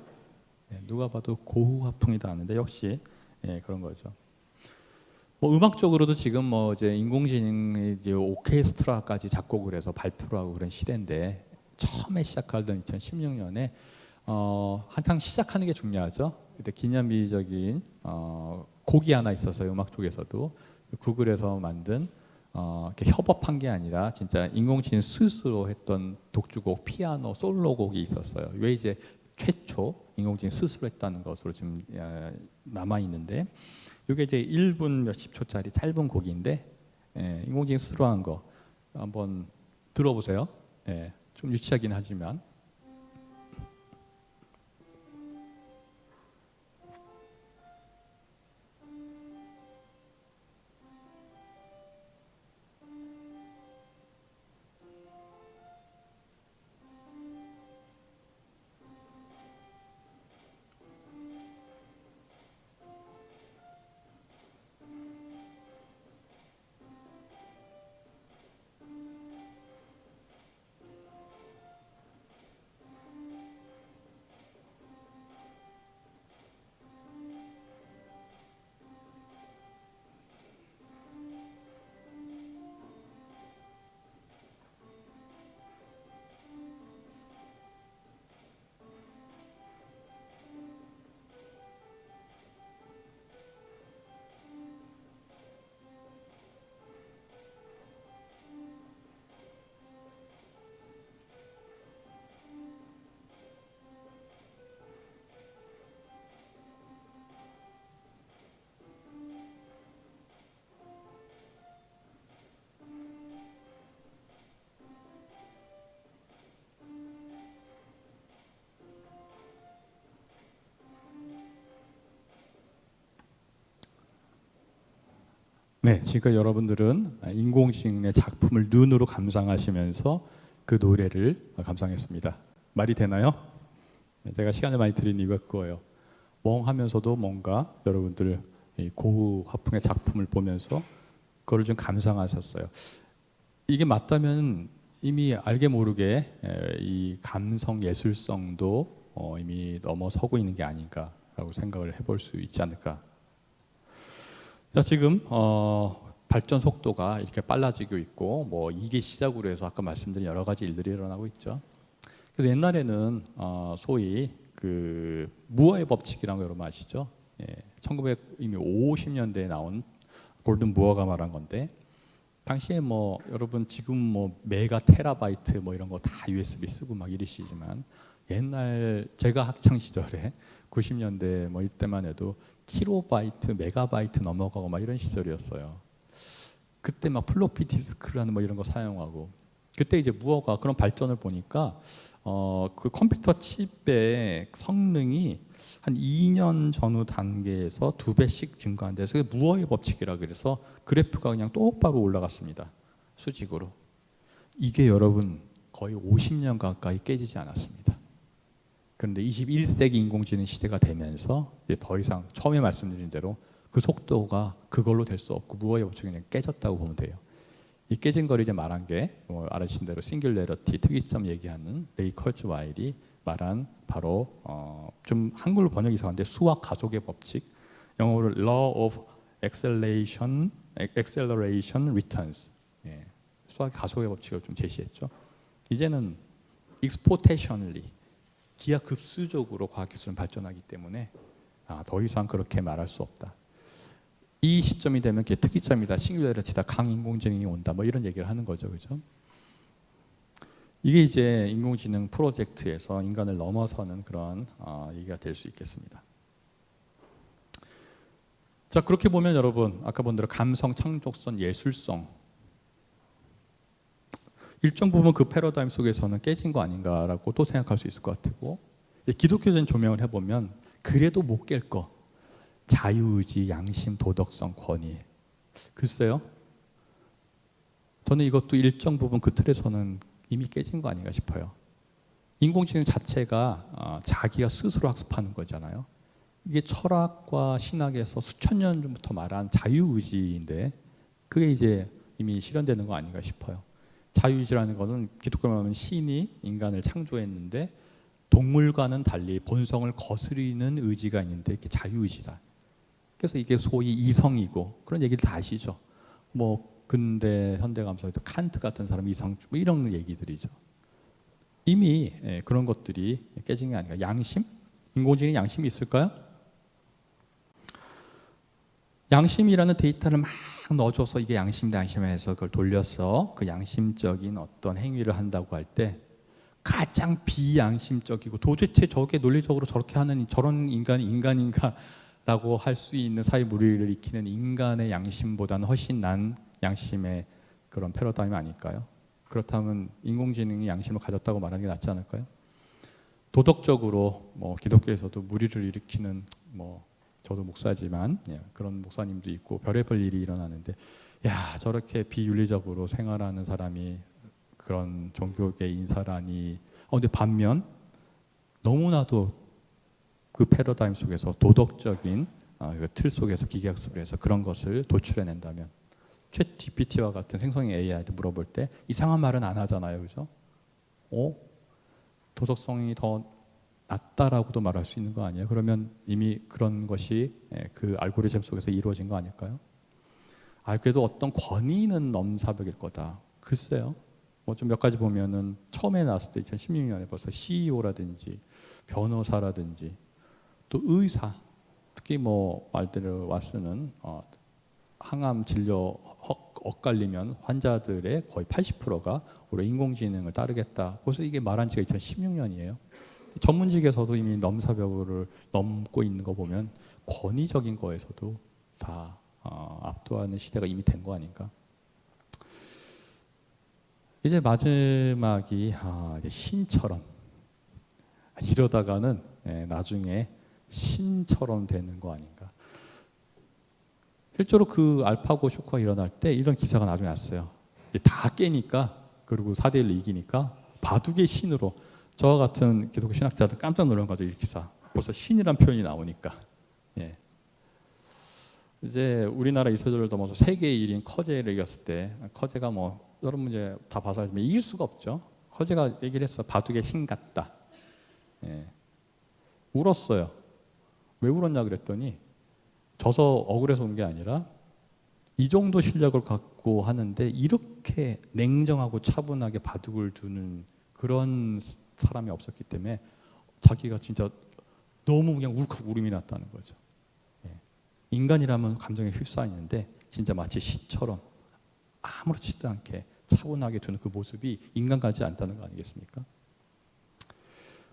누가 봐도 고흐 화풍이다 하는데 역시 그런 거죠. 뭐 음악적으로도 지금 뭐 이제 인공지능이 이제 오케스트라까지 작곡을 해서 발표를 하고 그런 시대인데 처음에 시작하던 2016년에 한창 시작하는 게 중요하죠. 그때 기념비적인 곡이 하나 있었어요. 음악 쪽에서도 구글에서 만든 이렇게 협업한 게 아니라 진짜 인공지능 스스로 했던 독주곡, 피아노 솔로곡이 있었어요. 왜 이제 최초 인공지능 스스로 했다는 것으로 지금 남아 있는데 이게 이제 1분 몇십 초짜리 짧은 곡인데 인공지능 스스로 한 거 한번 들어보세요. 좀 유치하긴 하지만. 네, 지금 여러분들은 인공지능의 작품을 눈으로 감상하시면서 그 노래를 감상했습니다. 말이 되나요? 네, 제가 시간을 많이 드린 이유가 그거예요. 멍하면서도 뭔가 여러분들 이 고흐 화풍의 작품을 보면서 그걸 좀 감상하셨어요. 이게 맞다면 이미 알게 모르게 이 감성 예술성도 이미 넘어서고 있는 게 아닌가라고 생각을 해볼 수 있지 않을까. 자, 지금 발전 속도가 이렇게 빨라지고 있고 뭐 이게 시작으로 해서 아까 말씀드린 여러 가지 일들이 일어나고 있죠. 그래서 옛날에는 소위 그 무어의 법칙이라는 거 여러분 아시죠? 예, 1950년대에 나온 골든 무어가 말한 건데 당시에 뭐 여러분 지금 뭐 메가 테라바이트 뭐 이런 거 다 USB 쓰고 막 이러시지만 옛날 제가 학창 시절에 90년대 뭐 이때만 해도 킬로바이트, 메가바이트 넘어가고 막 이런 시절이었어요. 그때 막 플로피 디스크라는 뭐 이런 거 사용하고 그때 이제 무어가 그런 발전을 보니까 그 컴퓨터 칩의 성능이 한 2년 전후 단계에서 2배씩 증가한 데서 그게 무어의 법칙이라 그래서 그래프가 그냥 똑바로 올라갔습니다. 수직으로. 이게 여러분 거의 50년 가까이 깨지지 않았습니다. 그런데 21세기 인공지능 시대가 되면서 이제 더 이상 처음에 말씀드린 대로 그 속도가 그걸로 될 수 없고 무어의 법칙이 그냥 깨졌다고 보면 돼요. 이 깨진 걸 이제 말한 게 뭐 알아주신 대로 싱귤레러티 특이점 얘기하는 레이 컬츠와일이 말한 바로 좀 한글로 번역이 이상한데 수학 가속의 법칙, 영어로 Law of Acceleration Returns. 예, 수학 가속의 법칙을 좀 제시했죠. 이제는 exponentially 기하급수적으로 과학기술은 발전하기 때문에 더 이상 그렇게 말할 수 없다. 이 시점이 되면 그게 특이점이다, 싱귤레러티다, 강인공지능이 온다, 뭐 이런 얘기를 하는 거죠, 그죠? 이게 이제 인공지능 프로젝트에서 인간을 넘어서는 그런 얘기가 될 수 있겠습니다. 자, 그렇게 보면 여러분 아까 본 대로 감성, 창조성, 예술성 일정 부분 그 패러다임 속에서는 깨진 거 아닌가라고 또 생각할 수 있을 것 같고 기독교적인 조명을 해보면 그래도 못 깰 거 자유의지, 양심, 도덕성, 권위 글쎄요 저는 이것도 일정 부분 그 틀에서는 이미 깨진 거 아닌가 싶어요. 인공지능 자체가 자기가 스스로 학습하는 거잖아요. 이게 철학과 신학에서 수천 년 전부터 말한 자유의지인데 그게 이제 이미 실현되는 거 아닌가 싶어요. 자유의지라는 것은 기독교로 말하면 신이 인간을 창조했는데 동물과는 달리 본성을 거스르는 의지가 있는데 이게 자유의지다. 그래서 이게 소위 이성이고 그런 얘기를 다 아시죠. 뭐 근대 현대감성에서 칸트 같은 사람 이성 뭐 이런 얘기들이죠. 이미 그런 것들이 깨진 게 아닌가. 양심? 인공지능에 양심이 있을까요? 양심이라는 데이터를 막 넣어줘서 이게 양심이다 양심이다 해서 그걸 돌려서 그 양심적인 어떤 행위를 한다고 할 때 가장 비양심적이고 도대체 저게 논리적으로 저렇게 하는 저런 인간이 인간인가라고 할 수 있는 사회 무리를 익히는 인간의 양심보다는 훨씬 난 양심의 그런 패러다임이 아닐까요? 그렇다면 인공지능이 양심을 가졌다고 말하는 게 낫지 않을까요? 도덕적으로 뭐 기독교에서도 무리를 일으키는 뭐 저도 목사지만 그런 목사님도 있고 별의별 일이 일어나는데 야 저렇게 비윤리적으로 생활하는 사람이 그런 종교계 인사라니 근데 반면 너무나도 그 패러다임 속에서 도덕적인 그 틀 속에서 기계학습을 해서 그런 것을 도출해낸다면 챗 GPT와 같은 생성형 AI한테 물어볼 때 이상한 말은 안 하잖아요, 그죠? 도덕성이 더 낮다라고도 말할 수 있는 거 아니에요? 그러면 이미 그런 것이 그 알고리즘 속에서 이루어진 거 아닐까요? 그래도 어떤 권위는 넘사벽일 거다. 글쎄요. 뭐 좀 몇 가지 보면은 처음에 나왔을 때 2016년에 벌써 CEO라든지 변호사라든지 또 의사, 특히 뭐 말대로 왓슨은 항암 진료 엇갈리면 환자들의 거의 80%가 올해 인공지능을 따르겠다. 그래서 이게 말한 지가 2016년이에요. 전문직에서도 이미 넘사벽을 넘고 있는 거 보면 권위적인 거에서도 다 압도하는 시대가 이미 된 거 아닌가. 이제 마지막이 이제 신처럼 이러다가는 나중에 신처럼 되는 거 아닌가. 실제로 그 알파고 쇼크가 일어날 때 이런 기사가 나중에 났어요. 다 깨니까, 그리고 4대1로 이기니까 바둑의 신으로, 저와 같은 기독교 신학자들 깜짝 놀란 거죠. 이 기사. 벌써 신이란 표현이 나오니까. 예. 이제 우리나라 이세돌을 넘어서 세계의 1인 커제를 이겼을 때, 커제가 뭐 여러 문제 다 봐서 하지만 이길 수가 없죠. 커제가 얘기를 했어. 바둑의 신 같다. 예. 울었어요. 왜 울었냐 그랬더니, 져서 억울해서 온 게 아니라 이 정도 실력을 갖고 하는데 이렇게 냉정하고 차분하게 바둑을 두는 그런 사람이 없었기 때문에 자기가 진짜 너무 그냥 울컥 울음이 났다는 거죠. 예. 인간이라면 감정에 휩싸이는데 진짜 마치 신처럼 아무렇지도 않게 차분하게 두는 그 모습이 인간 같지 않다는 거 아니겠습니까?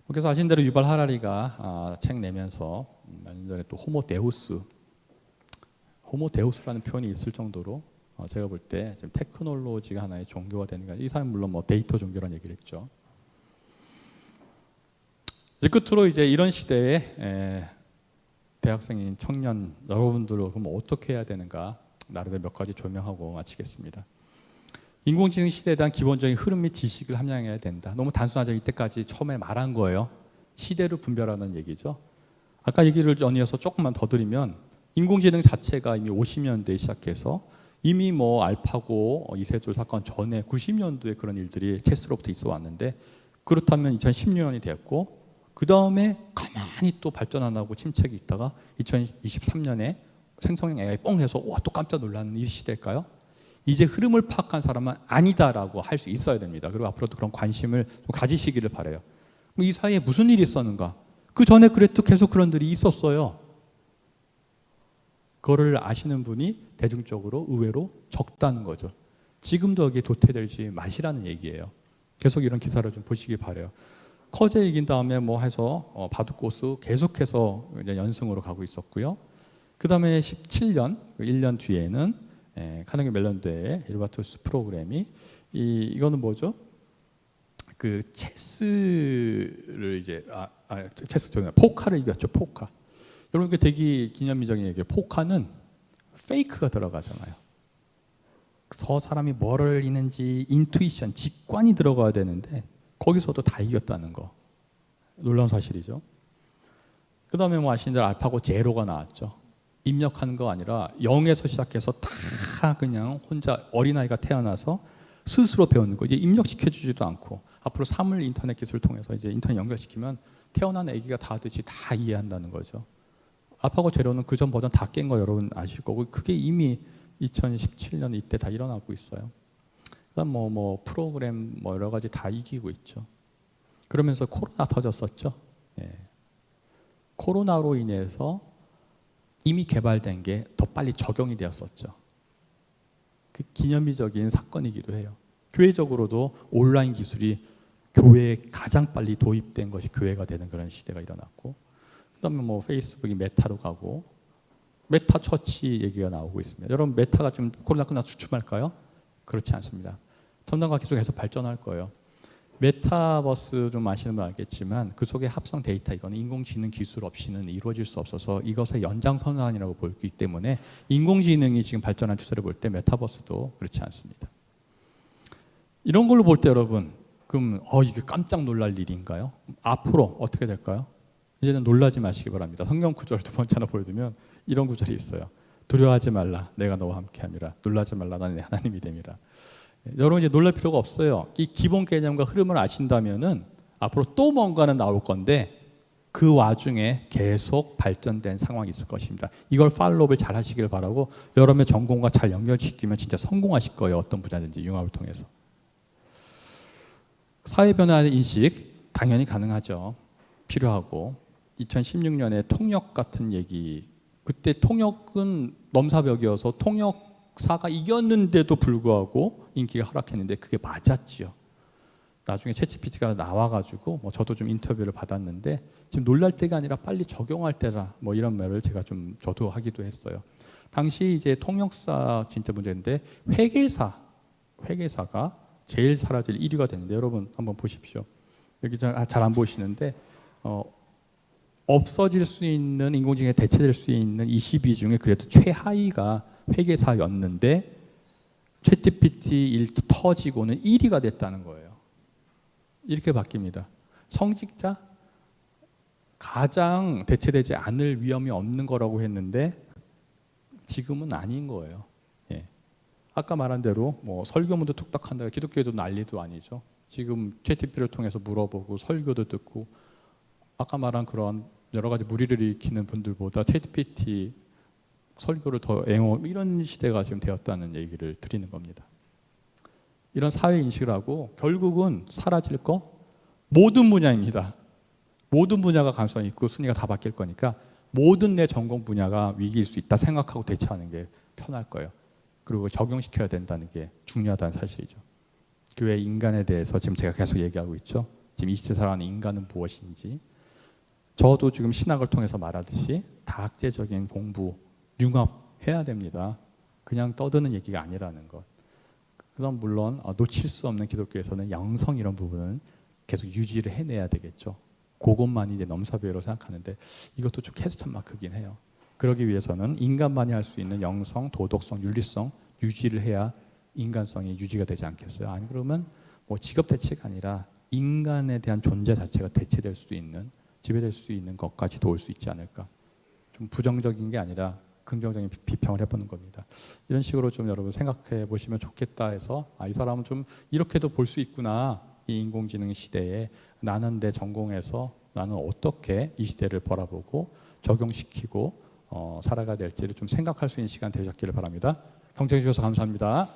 그래서 아신 대로 유발 하라리가 책 내면서 몇 년 전에 또 호모데우스라는 표현이 있을 정도로 제가 볼 때 지금 테크놀로지가 하나의 종교가 되는 거, 이 사람 물론 뭐 데이터 종교라는 얘기를 했죠. 이제 끝으로 이제 이런 시대에 대학생인 청년 여러분들 그럼 어떻게 해야 되는가, 나름대로 몇 가지 조명하고 마치겠습니다. 인공지능 시대에 대한 기본적인 흐름 및 지식을 함양해야 된다. 너무 단순하죠. 이때까지 처음에 말한 거예요. 시대를 분별하는 얘기죠. 아까 얘기를 연이어서 조금만 더 드리면, 인공지능 자체가 이미 50년대에 시작해서 이미 뭐 알파고 이세돌 사건 전에 90년도에 그런 일들이 체스로부터 있어 왔는데, 그렇다면 2016년이 됐고, 그 다음에 가만히 또 발전 안 하고 침체기 있다가 2023년에 생성형 AI 뻥 해서 와, 또 깜짝 놀라는 이 시대일까요? 이제 흐름을 파악한 사람은 아니다라고 할 수 있어야 됩니다. 그리고 앞으로도 그런 관심을 좀 가지시기를 바라요. 이 사이에 무슨 일이 있었는가? 그 전에 그래도 계속 그런 일이 있었어요. 그거를 아시는 분이 대중적으로 의외로 적다는 거죠. 지금도 여기에 도태되지 마시라는 얘기예요. 계속 이런 기사를 좀 보시기 바라요. 커제 이긴 다음에 뭐 해서 바둑고수 계속해서 이제 연승으로 가고 있었고요. 그 다음에 17년, 1년 뒤에는 카네기 멜론 대회 일바투스 프로그램이 이거는 뭐죠? 그 체스를 이제 체스 포카를 이겼죠. 포카. 여러분 그 되게 기념비적인 얘기예요. 포카는 페이크가 들어가잖아요. 저 사람이 뭐를 이는지 인투이션, 직관이 들어가야 되는데 거기서도 다 이겼다는 거. 놀라운 사실이죠. 그 다음에 뭐 아시는 대로 알파고 제로가 나왔죠. 입력하는 거 아니라 0에서 시작해서 다 그냥 혼자 어린아이가 태어나서 스스로 배우는 거. 이제 입력시켜주지도 않고 앞으로 사물 인터넷 기술을 통해서 이제 인터넷 연결시키면 태어난 아기가 다 하듯이 다 이해한다는 거죠. 알파고 제로는 그 전 버전 다 깬 거 여러분 아실 거고, 그게 이미 2017년 이때 다 일어나고 있어요. 그다음 뭐 프로그램 뭐 여러 가지 다 이기고 있죠. 그러면서 코로나 터졌었죠. 예. 코로나로 인해서 이미 개발된 게 더 빨리 적용이 되었었죠. 그 기념비적인 사건이기도 해요. 교회적으로도 온라인 기술이 교회에 가장 빨리 도입된 것이 교회가 되는 그런 시대가 일어났고, 그다음에 뭐 페이스북이 메타로 가고 메타 처치 얘기가 나오고 있습니다. 여러분 메타가 지금 코로나 끝나서 주춤할까요? 그렇지 않습니다. 첨단과 기술이 계속 발전할 거예요. 메타버스 좀 아시는 분 알겠지만 그 속에 합성 데이터, 이거는 인공지능 기술 없이는 이루어질 수 없어서 이것의 연장선상이라고 보기 때문에 인공지능이 지금 발전한 추세를 볼 때 메타버스도 그렇지 않습니다. 이런 걸로 볼 때 여러분, 그럼 이게 깜짝 놀랄 일인가요? 앞으로 어떻게 될까요? 이제는 놀라지 마시기 바랍니다. 성경 구절 두 번째 하나 보여드리면 이런 구절이 있어요. 두려워하지 말라, 내가 너와 함께함이라. 놀라지 말라, 나는 내 하나님이 됨이라. 여러분 이제 놀랄 필요가 없어요. 이 기본 개념과 흐름을 아신다면은 앞으로 또 뭔가는 나올 건데 그 와중에 계속 발전된 상황이 있을 것입니다. 이걸 팔로우를 잘 하시길 바라고, 여러분의 전공과 잘 연결시키면 진짜 성공하실 거예요. 어떤 분야든지 융합을 통해서. 사회 변화의 인식 당연히 가능하죠. 필요하고, 2016년에 통역 같은 얘기, 그때 통역은 넘사벽이어서 통역사가 이겼는데도 불구하고 인기가 하락했는데 그게 맞았지요. 나중에 챗GPT가 나와가지고 저도 좀 인터뷰를 받았는데 지금 놀랄 때가 아니라 빨리 적용할 때라, 이런 말을 제가 좀 저도 하기도 했어요. 당시 이제 통역사 진짜 문제인데 회계사가 제일 사라질 1위가 됐는데, 여러분 한번 보십시오. 여기 잘 안 보이시는데 없어질 수 있는, 인공지능에 대체될 수 있는 20위 중에 그래도 최하위가 회계사였는데 챗GPT 일 터지고는 1위가 됐다는 거예요. 이렇게 바뀝니다. 성직자 가장 대체되지 않을 위험이 없는 거라고 했는데 지금은 아닌 거예요. 예. 아까 말한 대로 뭐 설교문도 뚝딱한다. 기독교에도 난리도 아니죠. 지금 챗GPT를 통해서 물어보고 설교도 듣고 아까 말한 그런 여러 가지 무리를 일으키는 분들보다 챗GPT 설교를 더 이런 시대가 지금 되었다는 얘기를 드리는 겁니다. 이런 사회 인식을 하고 결국은 사라질 거 모든 분야입니다. 모든 분야가 가능성이 있고 순위가 다 바뀔 거니까 모든 내 전공 분야가 위기일 수 있다 생각하고 대처하는 게 편할 거예요. 그리고 적용시켜야 된다는 게 중요하다는 사실이죠. 교회 인간에 대해서 지금 제가 계속 얘기하고 있죠. 지금 이 시대 살아가는 인간은 무엇인지. 저도 지금 신학을 통해서 말하듯이 다학제적인 공부, 융합해야 됩니다. 그냥 떠드는 얘기가 아니라는 것. 그건 물론 놓칠 수 없는 기독교에서는 영성 이런 부분은 계속 유지를 해내야 되겠죠. 그것만이 이제 넘사벽이라고 생각하는데 이것도 좀 캐스천 마크긴 해요. 그러기 위해서는 인간만이 할 수 있는 영성, 도덕성, 윤리성 유지를 해야 인간성이 유지가 되지 않겠어요? 아니 그러면 뭐 직업 대체가 아니라 인간에 대한 존재 자체가 대체될 수 있는, 지배될 수 있는 것까지 도울 수 있지 않을까? 좀 부정적인 게 아니라 긍정적인 비평을 해보는 겁니다. 이런 식으로 좀 여러분 생각해 보시면 좋겠다 해서 이 사람은 좀 이렇게도 볼 수 있구나. 이 인공지능 시대에 나는 내 전공에서 나는 어떻게 이 시대를 바라보고 적용시키고 살아가야 될지를 좀 생각할 수 있는 시간 되셨기를 바랍니다. 경청해 주셔서 감사합니다.